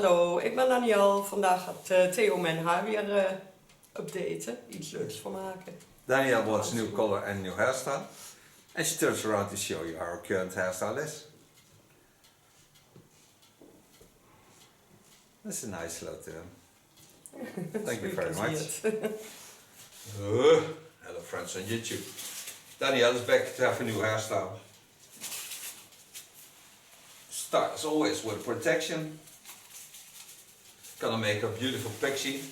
Hallo, ik ben Daniëlle. Vandaag gaat Theo mijn haar weer updaten. Iets leuks van maken. Danielle wants a new color and new hairstyle. And she turns around to show you how her current hairstyle is. That's a nice slow turn. Thank you very much. Hello friends on YouTube. Danielle is back to have a new hairstyle. Start as always with protection. Gonna make a beautiful pixie.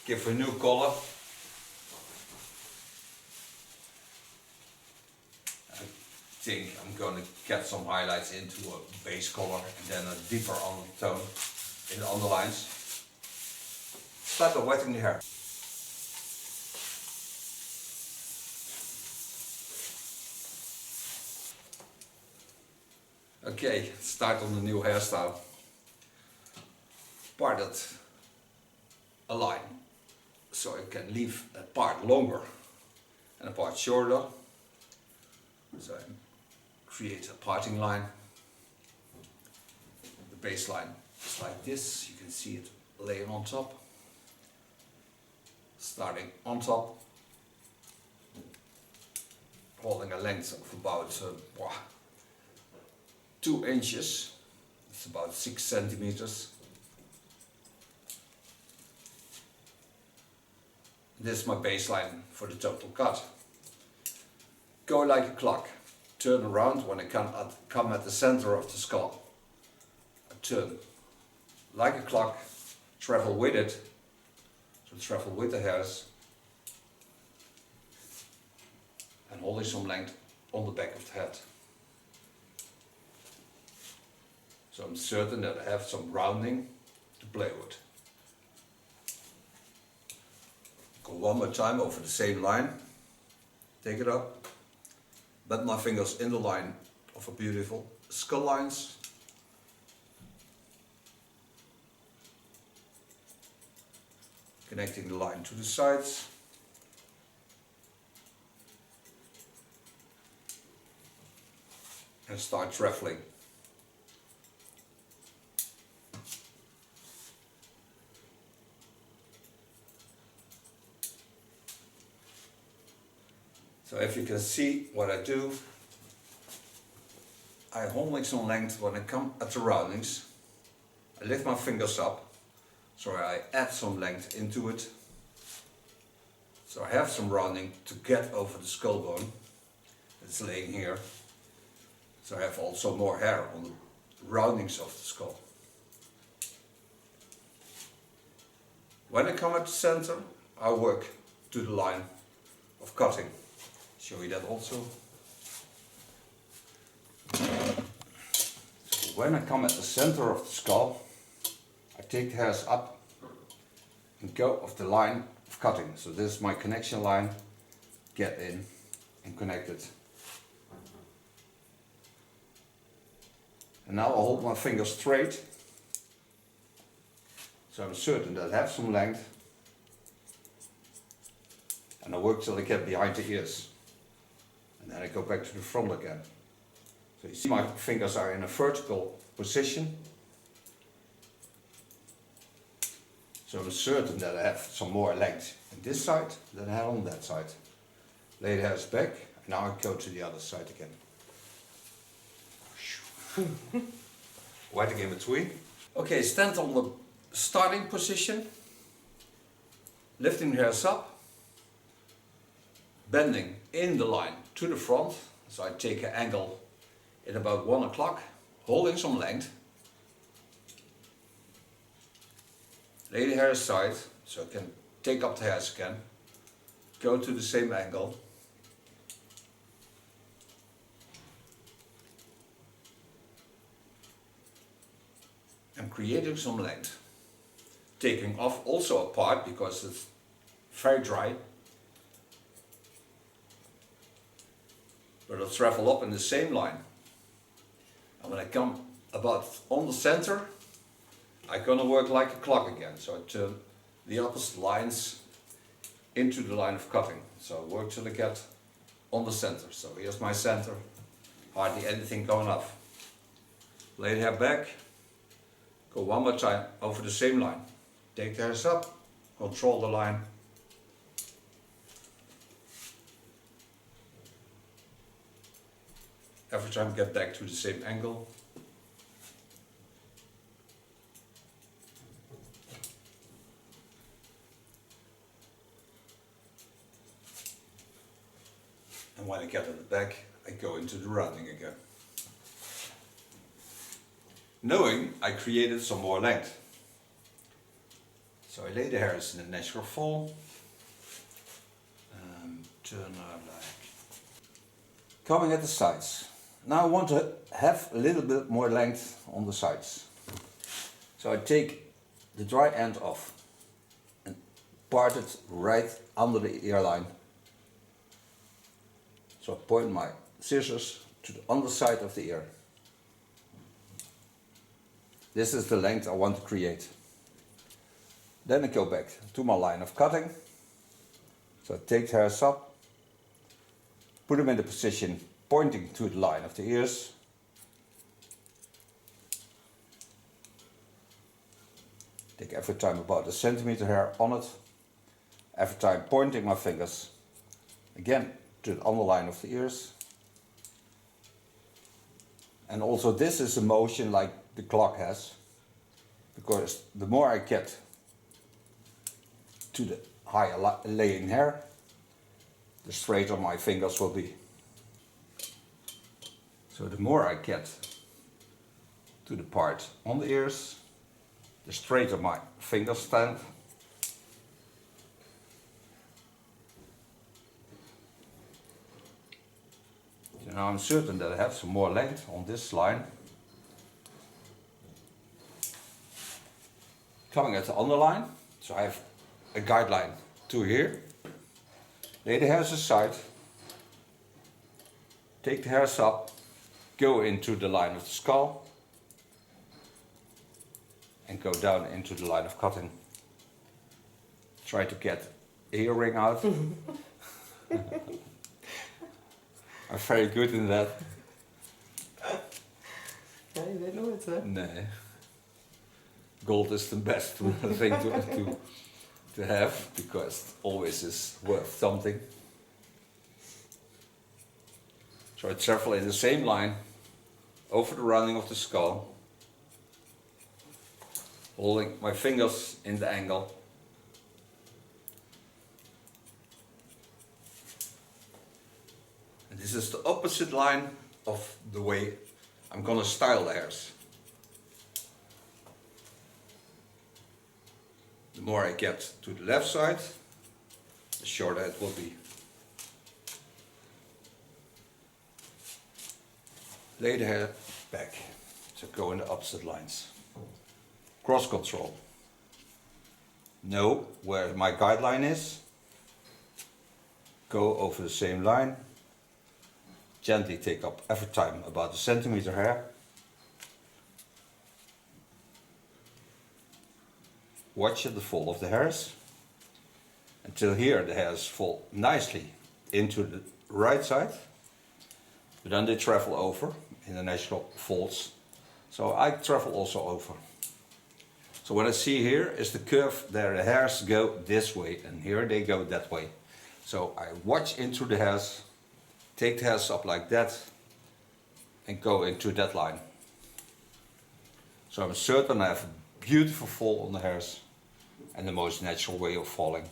Give her a new color. I think I'm gonna get some highlights into a base color and then a deeper undertone in the underlines. Start by wetting the hair. Okay, start on the new hairstyle. Part it a line, so I can leave that part longer and a part shorter. So I create a parting line. The baseline is like this, you can see it laying on top. Starting on top, holding a length of about 2 inches, it's about 6 centimeters. This is my baseline for the total cut. Go like a clock, turn around when I come at the center of the skull. I turn like a clock, travel with it, so travel with the hairs, and holding some length on the back of the head. So I'm certain that I have some rounding to play with. Go one more time over the same line, take it up, bend my fingers in the line of a beautiful skull lines. Connecting the line to the sides. And start traveling. So if you can see what I do, I hold some length when I come at the roundings. I lift my fingers up, so I add some length into it. So I have some rounding to get over the skull bone that's laying here. So I have also more hair on the roundings of the skull. When I come at the center, I work to the line of cutting. Show you that also. So when I come at the center of the skull, I take the hairs up and go off the line of cutting. So this is my connection line. Get in and connect it. And now I'll hold my fingers straight. So I'm certain that I have some length. And I work till I get behind the ears. And then I go back to the front again. So you see my fingers are in a vertical position. So I'm certain that I have some more length on this side than I have on that side. Lay the hairs back, and now I go to the other side again. Wetting in between. Okay, stand on the starting position. Lifting the hairs up. Bending in the line to the front, so I take an angle in about 1 o'clock, holding some length. Lay the hair aside, so I can take up the hairs again, go to the same angle. I'm creating some length. Taking off also a part because it's very dry. But it'll travel up in the same line. And when I come about on the center, I'm gonna work like a clock again. So I turn the opposite lines into the line of cutting. So I work till I get on the center. So here's my center, hardly anything going off. Lay the hair back, Go one more time over the same line. Take the hairs up, control the line. Every time get back to the same angle. And when I get at the back, I go into the rounding again. Knowing I created some more length. So I lay the hairs in a natural fall. Turn out like. Coming at the sides. Now I want to have a little bit more length on the sides. So I take the dry end off and part it right under the earline. So I point my scissors to the underside of the ear. This is the length I want to create. Then I go back to my line of cutting. So I take the hairs up, put them in the position pointing to the line of the ears. Take every time about a centimeter hair on it. Every time pointing my fingers again to the underline of the ears. And also this is a motion like the clock has, because the more I get to the higher laying hair, the straighter my fingers will be. So the more I get to the part on the ears, the straighter my fingers stand. So now I'm certain that I have some more length on this line. Coming at the underline, so I have a guideline to here. Lay the hairs aside, take the hairs up, go into the line of the skull, and go down into the line of cutting. Try to get a earring out. I'm very good in that. Ja, je weet nooit, hè? Nee. Gold is the best thing to have, because it always is worth something. So I travel in the same line over the rounding of the skull, holding my fingers in the angle. And this is the opposite line of the way I'm gonna style the hairs. The more I get to the left side, the shorter it will be. Lay the hair back, so go in the opposite lines. Cross control. Know where my guideline is. Go over the same line. Gently take up every time about a centimeter hair. Watch the fall of the hairs. Until here the hairs fall nicely into the right side. But then they travel over in the natural folds. So I travel also over. So what I see here is the curve there, the hairs go this way and here they go that way. So I watch into the hairs, take the hairs up like that and go into that line. So I'm certain I have a beautiful fall on the hairs and the most natural way of falling.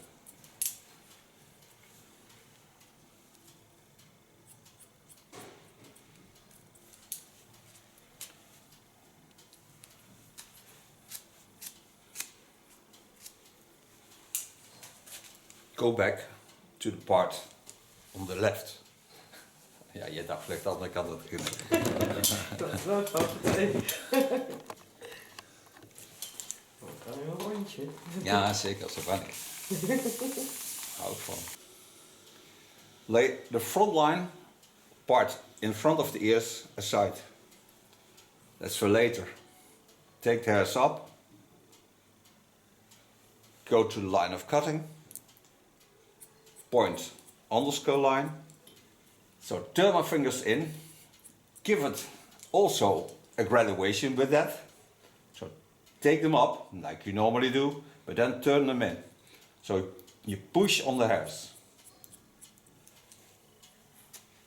Go back to the part on the left. Ja, je dacht vielleicht de andere kant dat kunnen. Dat is wel grappig. Oh, dan een rondje. Ja, zeker, zo ben ik. Hou ik van. Lay the front line part in front of the ears aside. That's for later. Take the hairs up. Go to the line of cutting. Point on the skull line. So turn my fingers in. Give it also a graduation with that. So take them up, like you normally do, but then turn them in. So you push on the hairs.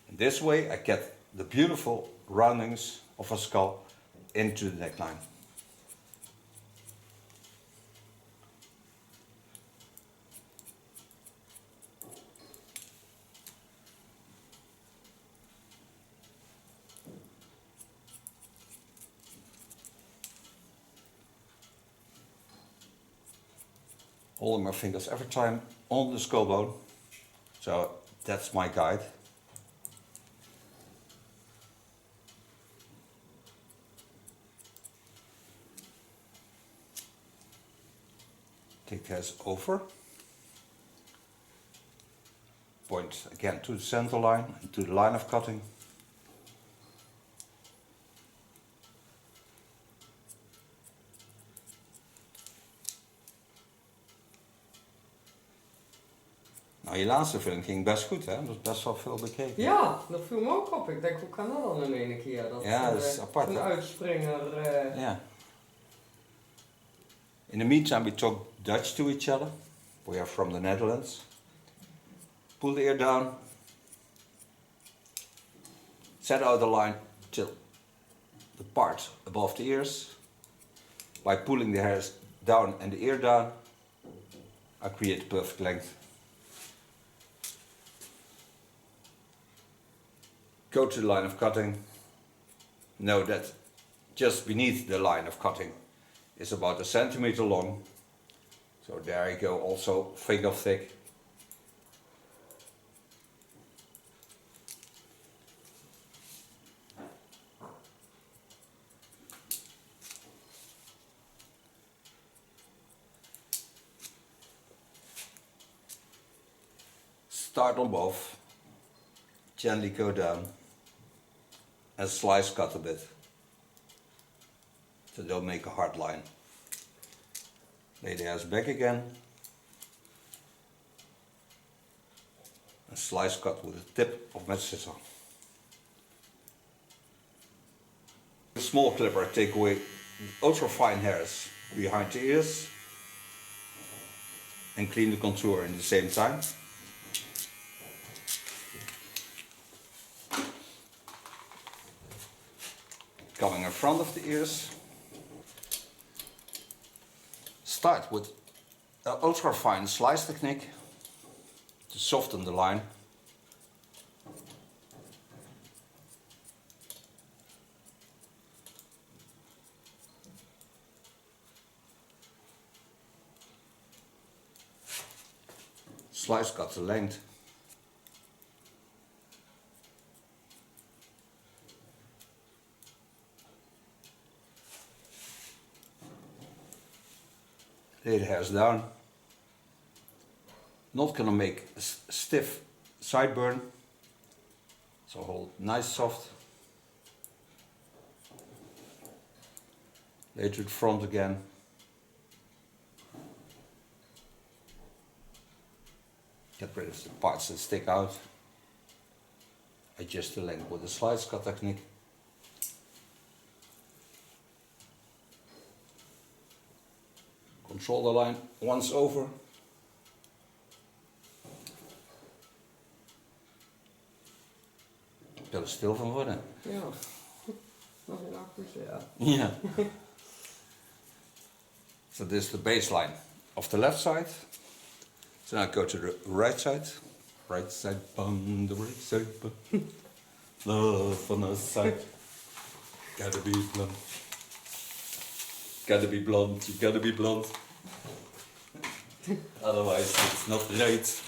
And this way I get the beautiful roundings of a skull into the neckline. Holding my fingers every time on the skull bone. So that's my guide. Take the hairs over. Point again to the center line and to the line of cutting. Nou, je laatste film ging best goed, hè? Dat is best wel veel bekeken. Ja, dat viel me ook op. Ik denk, hoe kan dat dan in één keer? Dat, ja, dat is apart. Een uitspringer. Ja. In the meantime, we talk Dutch to each other. We are from the Netherlands. Pull the ear down. Set out the line till the part above the ears. By pulling the hairs down and the ear down, I create the perfect length. Go to the line of cutting. Know that just beneath the line of cutting is about 1 centimeter long. So there you go, also finger thick. Start on both, gently go down and slice cut a bit. So don't make a hard line. Lay the hairs back again and slice cut with the tip of my scissor. With a small clipper, I take away the ultra fine hairs behind the ears and clean the contour in the same time. Coming in front of the ears. Start with an ultra fine slice technique to soften the line. Slice cut the length. Lay the hairs down. Not gonna make a stiff sideburn, so hold nice soft. Lay to the front again. Get rid of the parts that stick out. Adjust the length with the slice cut technique. Control the line once over. Ik wil er stil van worden. Ja, nog een accu's, ja. Yeah. So this is the baseline of the left side. So now I go to the right side. Right side, on the right side. Love on the side. Gotta be blonde. Gotta be blonde, you gotta be blonde. Otherwise it's not right.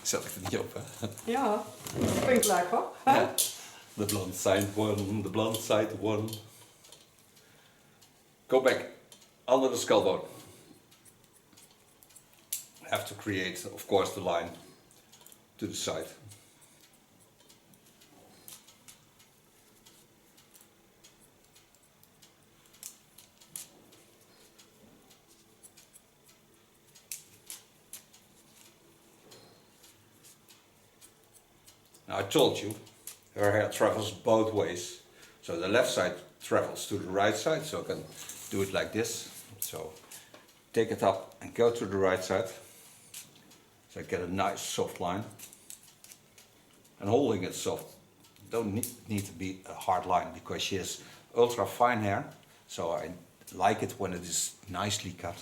Zet ik er niet op, hè? Ja, dat klinkt lekker. Ja. The blonde side one, the blonde side one. Go back under the skull bone. Have to create, of course, the line to the side. Now I told you, her hair travels both ways. So the left side travels to the right side, so I can do it like this. So take it up and go to the right side. So I get a nice soft line. And holding it soft, don't need to be a hard line because she has ultra fine hair. So I like it when it is nicely cut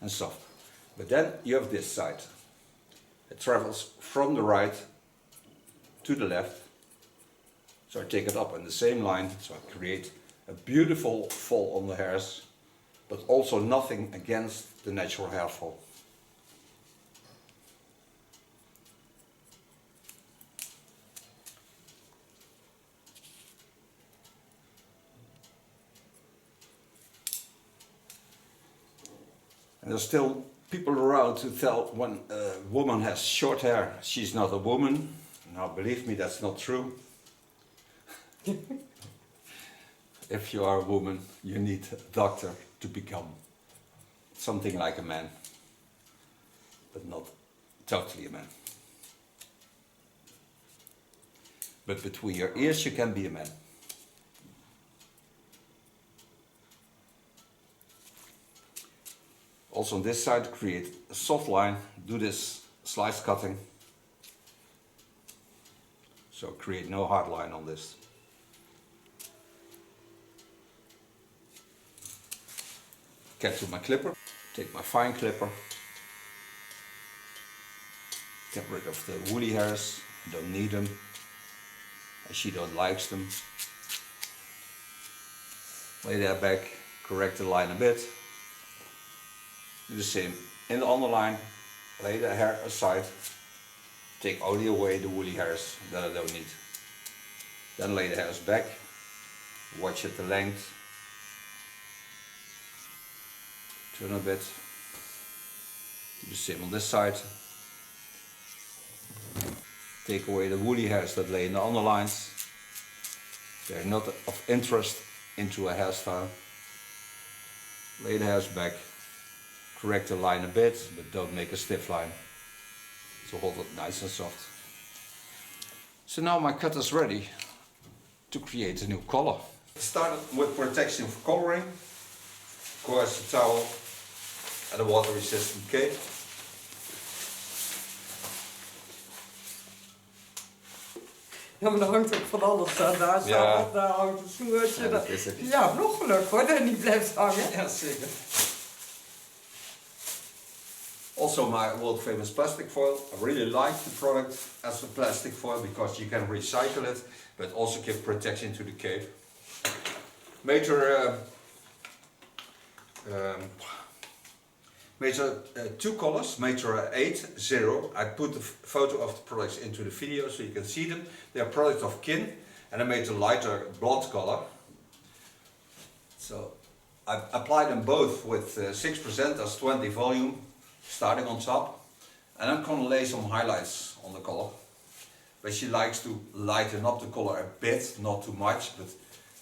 and soft. But then you have this side. It travels from the right to the left. So I take it up in the same line, so I create a beautiful fall on the hairs, but also nothing against the natural hair fall. And there's still people around to tell when a woman has short hair, she's not a woman. Now believe me, that's not true. If you are a woman, you need a doctor to become something like a man, but not totally a man. But between your ears you can be a man. Also on this side, create a soft line, do this slice cutting. So create no hard line on this. Get to my clipper, take my fine clipper, get rid of the woolly hairs, don't need them, as she don't likes them. Lay that back, correct the line a bit. Do the same in the underline, lay the hair aside, take only away the woolly hairs that I don't need. Then lay the hairs back, watch at the length, turn a bit, do the same on this side. Take away the woolly hairs that lay in the underlines. They're not of interest into a hairstyle. Lay the hairs back. Correct the line a bit, but don't make a stiff line. So hold it nice and soft. So now my cut is ready to create a new color. Started with protection for coloring. Of course, a towel and a water resistant cape. Ja, maar dan hangt ook van alles aan. Daar staat daar hangt een snoertje. Ja, dat is het. Ja, nog geluk hoor, dat het niet blijft hangen. Ja, zeker. Also my world famous plastic foil. I really like the product as a plastic foil because you can recycle it, but also give protection to the cape. Major two colors, major 8, 0. I put the photo of the products into the video so you can see them. They are products of Kin, and I made a lighter blonde color. So I applied them both with 6% as 20 volume, starting on top. And I'm going to lay some highlights on the color. But she likes to lighten up the color a bit, not too much, but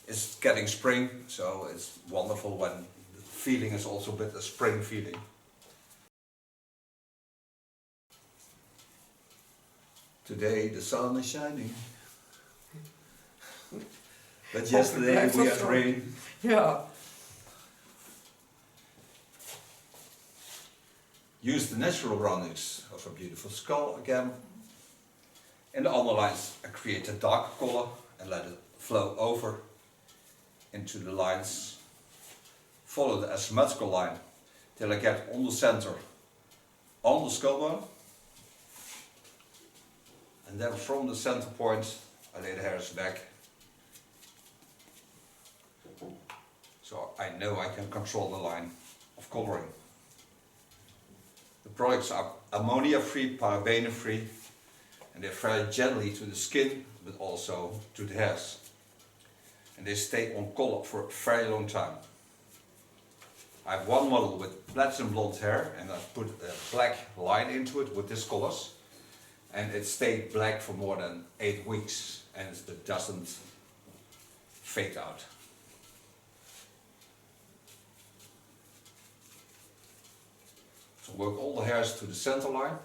it's getting spring, so it's wonderful when the feeling is also a bit a spring feeling. Today the sun is shining. But yesterday we had rain. Ja. Use the natural roundings of a beautiful skull again. In the underlines I create a dark color and let it flow over into the lines. Follow the asymmetrical line till I get on the center on the skull bone. And then from the center point I lay the hairs back. So I know I can control the line of coloring. The products are ammonia free, paraben free, and they're very gently to the skin but also to the hairs. And they stay on color for a very long time. I have one model with platinum blonde hair and I put a black line into it with these colors. And it stayed black for more than 8 weeks and it doesn't fade out. So work all the hairs to the center line.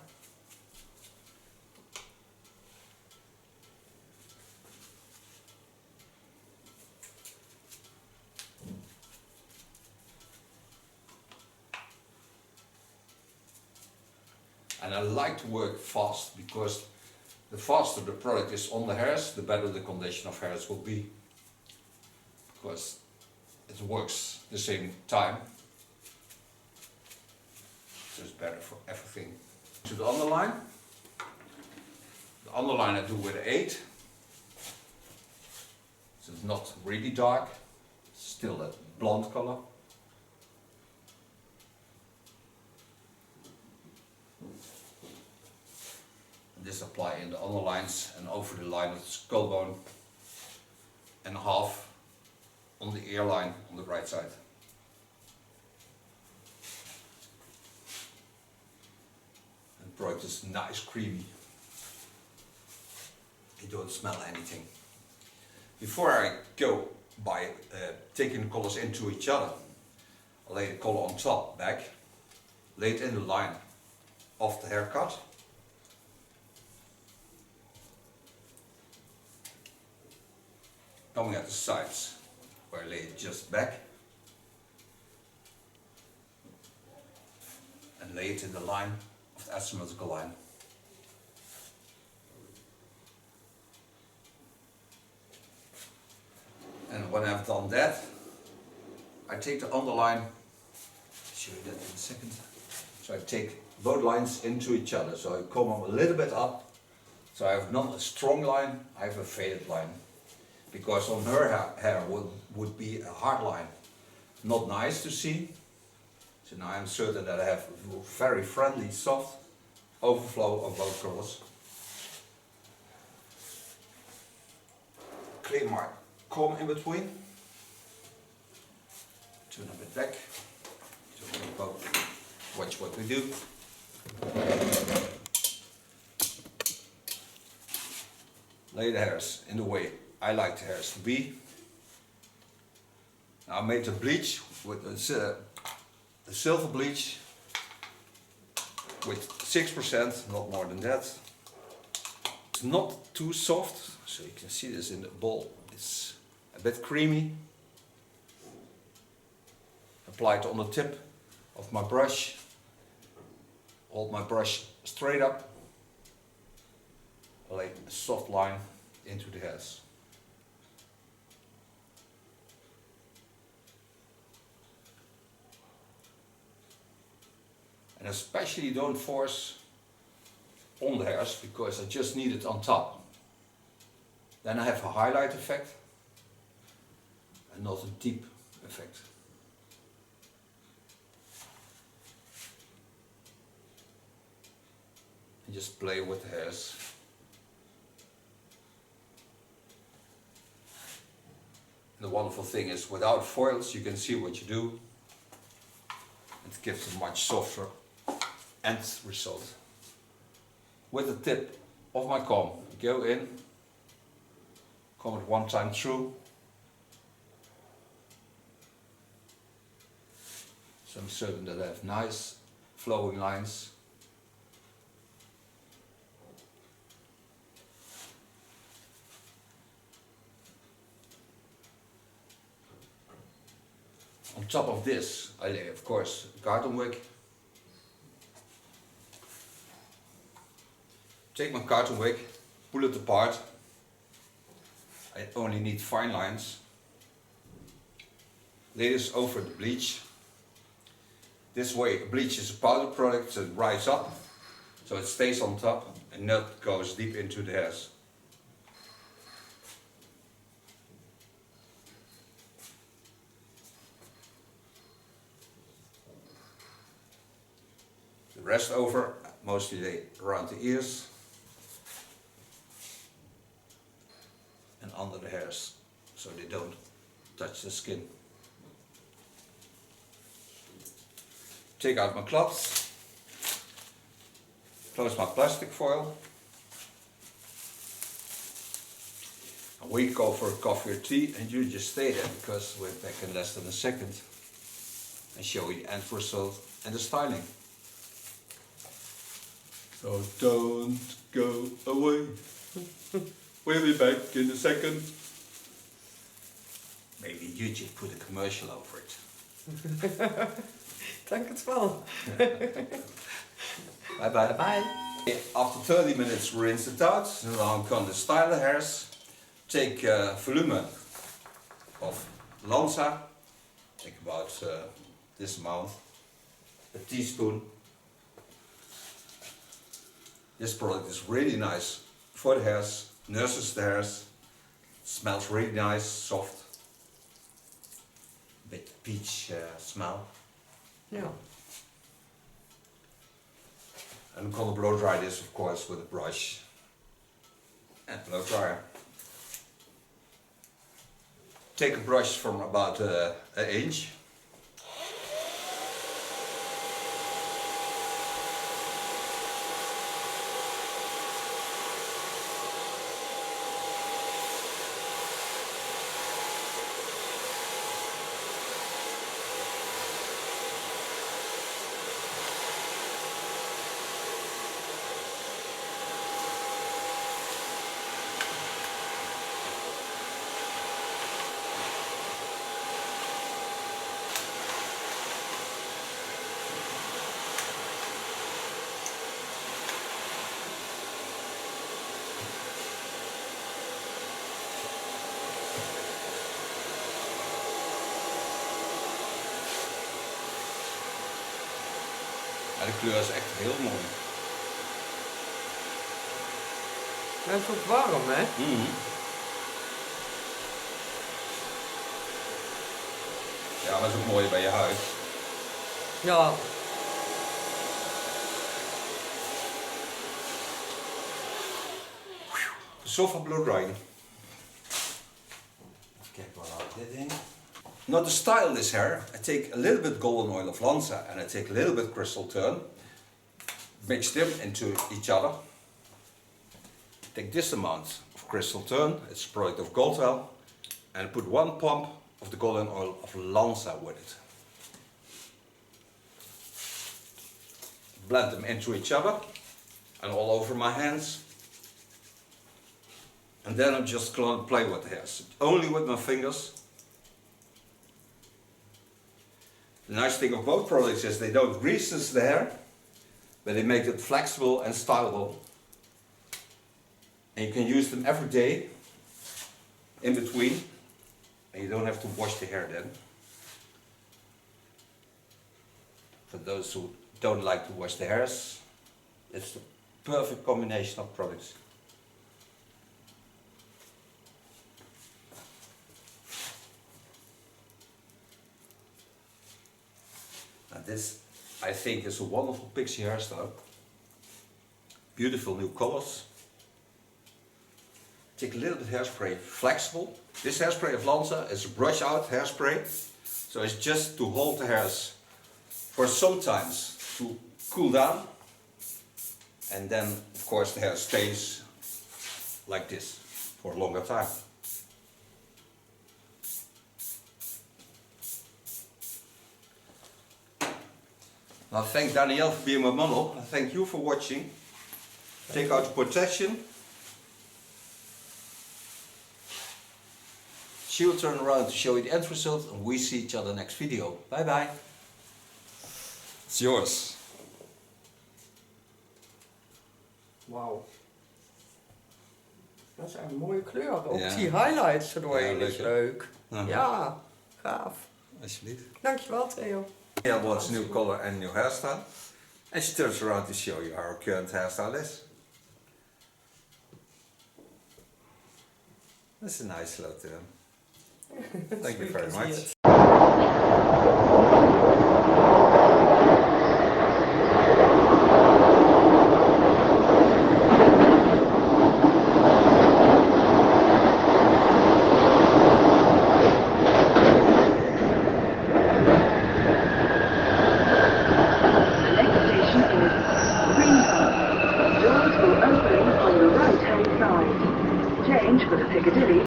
And I like to work fast because the faster the product is on the hairs, the better the condition of hairs will be. Because it works the same time. So it's better for everything. To the underline. The underline I do with 8. So it's not really dark. It's still a blonde color. This apply in the underlines and over the line of the skull bone and half on the ear line on the right side. And the product is nice creamy. You don't smell anything. Before I go by taking the colors into each other, I lay the color on top, back, lay it in the line of the haircut. Coming at the sides, where I lay it just back and lay it in the line of the asymmetrical line. And when I've done that, I take the underline, I'll show you that in a second. So I take both lines into each other, so I come a little bit up. So I have not a strong line, I have a faded line. Because on her hair would be a hard line, not nice to see. So now I'm certain that I have a very friendly, soft overflow of both colors. Clean my comb in between. Turn a bit back. So we both watch what we do. Lay the hairs in the way I like the hairs to be. Now I made the bleach with the silver bleach with 6%, not more than that. It's not too soft, so you can see this in the bowl. It's a bit creamy. Apply it on the tip of my brush. Hold my brush straight up. Lay a soft line into the hairs. And especially don't force on the hairs because I just need it on top. Then I have a highlight effect and not a deep effect. And just play with the hairs. And the wonderful thing is without foils you can see what you do. It gives a much softer end result. With the tip of my comb, go in, comb it one time through. So I'm certain that I have nice flowing lines. On top of this, I lay, of course, a carton wig. Take my carton wig, pull it apart. I only need fine lines. Lay this over the bleach. This way, bleach is a powder product, so it rises up, so it stays on top and not goes deep into the hairs. The rest over, mostly lay around the ears and under the hairs, so they don't touch the skin. Take out my cloths, close my plastic foil, and we go for a coffee or tea, and you just stay there because we're back in less than a second and show you the end result and the styling. So don't go away. We'll be back in a second. Maybe you just put a commercial over it. Dank het wel. Bye bye. Bye. After 30 minutes rinse it out. So now I'm going to style the hairs. Take volume of Lanza. Take about this amount. A teaspoon. This product is really nice for the hairs, nurses the hairs. Smells really nice, soft. Bit peach smell. Ja. And I'm going to blow dry this, of course, with a brush and blow dryer. Take a brush from about an inch. Ja, de kleur is echt heel mooi. Het is ook warm, hè? Ja, dat is ook mooi bij je huid. Ja. So for blow drying. Kijk waar houdt dit in. Now to style this hair, I take a little bit golden oil of Lanza and I take a little bit crystal turn. Mix them into each other. Take this amount of crystal turn, it's a product of Goldwell, and I put 1 pump of the golden oil of Lanza with it. Blend them into each other and all over my hands. And then I'm just going to play with the hairs, only with my fingers. The nice thing of both products is they don't grease the hair, but they make it flexible and styleable. And you can use them every day in between, and you don't have to wash the hair then. For those who don't like to wash their hairs, it's the perfect combination of products. Now this, I think, is a wonderful PIXIE hairstyle. Beautiful new colors. Take a little bit hairspray, flexible. This hairspray of Lanza is a brush out hairspray. So it's just to hold the hairs for some times to cool down. And then, of course, the hair stays like this for a longer time. I thank Daniëlle for being my model. I thank you for watching. Take out the protection. She will turn around to show you the end result, and we see each other next video. Bye bye. It's yours. Wauw. Dat zijn mooie kleuren. Ook Ja. die highlights erdoorheen Ja, is leuk, leuk. Ja, gaaf. Alsjeblieft. Dankjewel, Theo. Daniëlle wants a new color and a new hairstyle. And she turns around to show you how her current hairstyle is. That's a nice slow turn. Thank you very much.